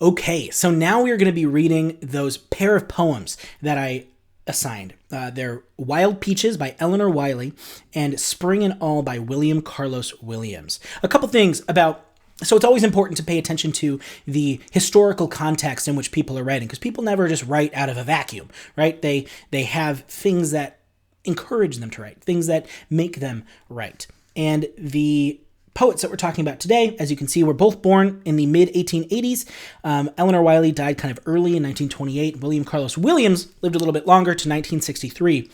Okay, so now we're going to be reading those pair of poems that I assigned. They're Wild Peaches by Elinor Wylie and Spring and All by William Carlos Williams. A couple things about so it's always important to pay attention to the historical context in which people are writing, because people never just write out of a vacuum, right? They have things that encourage them to write, things that make them write. And the poets that we're talking about today, as you can see, were both born in the mid-1880s. Elinor Wylie died kind of early in 1928. William Carlos Williams lived a little bit longer to 1963.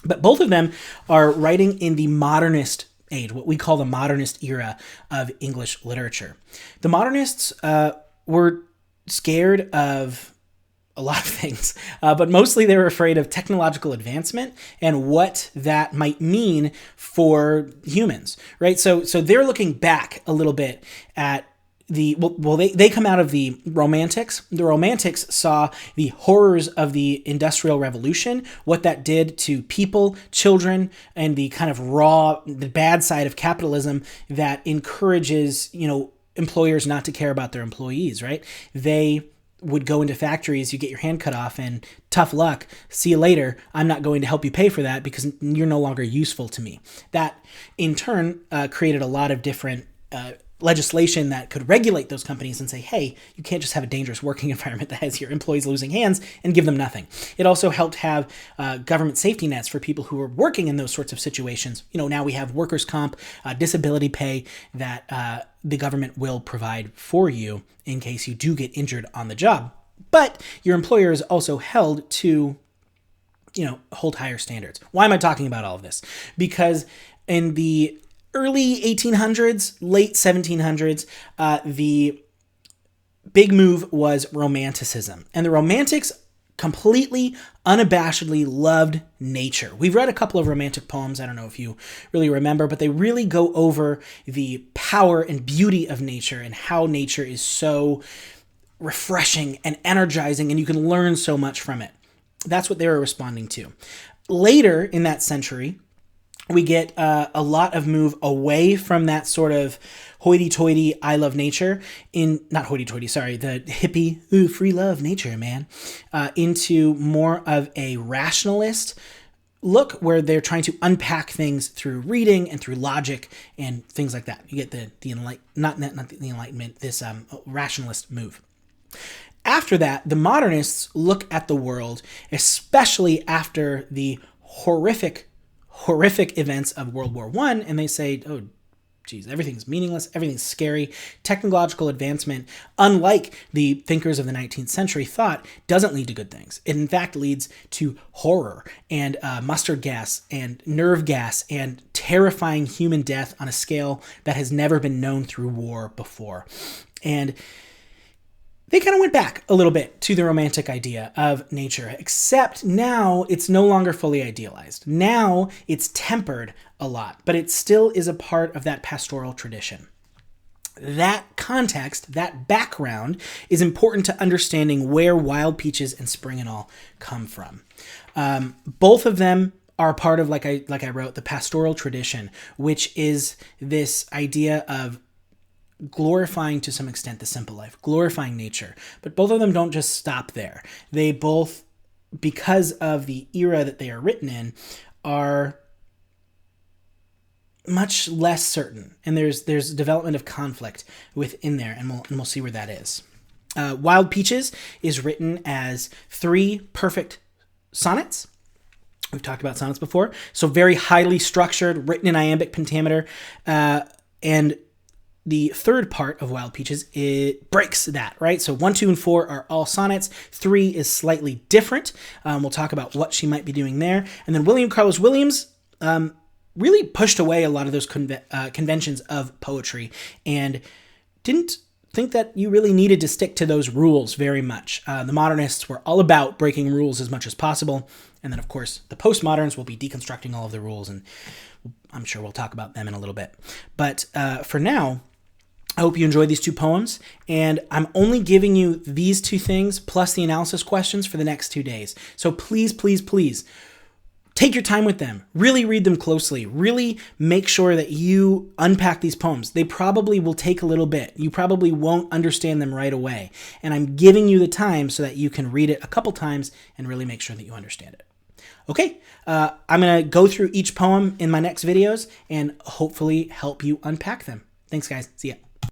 But both of them are writing in the modernist age, what we call the modernist era of English literature. The modernists were scared of a lot of things, but mostly they were afraid of technological advancement and what that might mean for humans, right? So they're looking back a little bit at they come out of the Romantics. The Romantics saw the horrors of the Industrial Revolution, what that did to people, children, and the kind of the bad side of capitalism that encourages, employers not to care about their employees, right? They would go into factories, you get your hand cut off, and tough luck, see you later, I'm not going to help you pay for that because you're no longer useful to me. That, in turn, created a lot of different legislation that could regulate those companies and say, hey, you can't just have a dangerous working environment that has your employees losing hands and give them nothing. It also helped have government safety nets for people who were working in those sorts of situations. Now we have workers' comp, disability pay that the government will provide for you in case you do get injured on the job. But your employer is also held to, hold higher standards. Why am I talking about all of this? Because in the early 1800s, late 1700s, the big move was Romanticism. And the Romantics completely, unabashedly loved nature. We've read a couple of Romantic poems, I don't know if you really remember, but they really go over the power and beauty of nature and how nature is so refreshing and energizing, and you can learn so much from it. That's what they were responding to. Later in that century, we get a lot of move away from that sort of hoity-toity, I love nature, not hoity-toity, sorry, the hippie, free love, nature, man, into more of a rationalist look where they're trying to unpack things through reading and through logic and things like that. You get the Enlightenment, this rationalist move. After that, the modernists look at the world, especially after the horrific events of World War I, and they say, oh, geez, everything's meaningless, everything's scary. Technological advancement, unlike the thinkers of the 19th century thought, doesn't lead to good things. It, in fact, leads to horror and mustard gas and nerve gas and terrifying human death on a scale that has never been known through war before. And they kind of went back a little bit to the romantic idea of nature, except now it's no longer fully idealized. Now it's tempered a lot, but it still is a part of that pastoral tradition. That context, that background, is important to understanding where Wild Peaches and Spring and All come from. Both of them are part of, like I wrote, the pastoral tradition, which is this idea of glorifying to some extent the simple life, glorifying nature. But both of them don't just stop there. They both, because of the era that they are written in, are much less certain. And there's development of conflict within there, and we'll see where that is. Wild Peaches is written as 3 perfect sonnets. We've talked about sonnets before. So very highly structured, written in iambic pentameter, and the third part of Wild Peaches, it breaks that, right? So 1, 2, and 4 are all sonnets. 3 is slightly different. We'll talk about what she might be doing there. And then William Carlos Williams really pushed away a lot of those conventions of poetry and didn't think that you really needed to stick to those rules very much. The modernists were all about breaking rules as much as possible. And then, of course, the postmoderns will be deconstructing all of the rules, and I'm sure we'll talk about them in a little bit. But for now, I hope you enjoyed these 2 poems, and I'm only giving you these 2 things plus the analysis questions for the next 2 days. So please, please, please take your time with them. Really read them closely. Really make sure that you unpack these poems. They probably will take a little bit. You probably won't understand them right away. And I'm giving you the time so that you can read it a couple times and really make sure that you understand it. Okay, I'm going to go through each poem in my next videos and hopefully help you unpack them. Thanks, guys. See ya.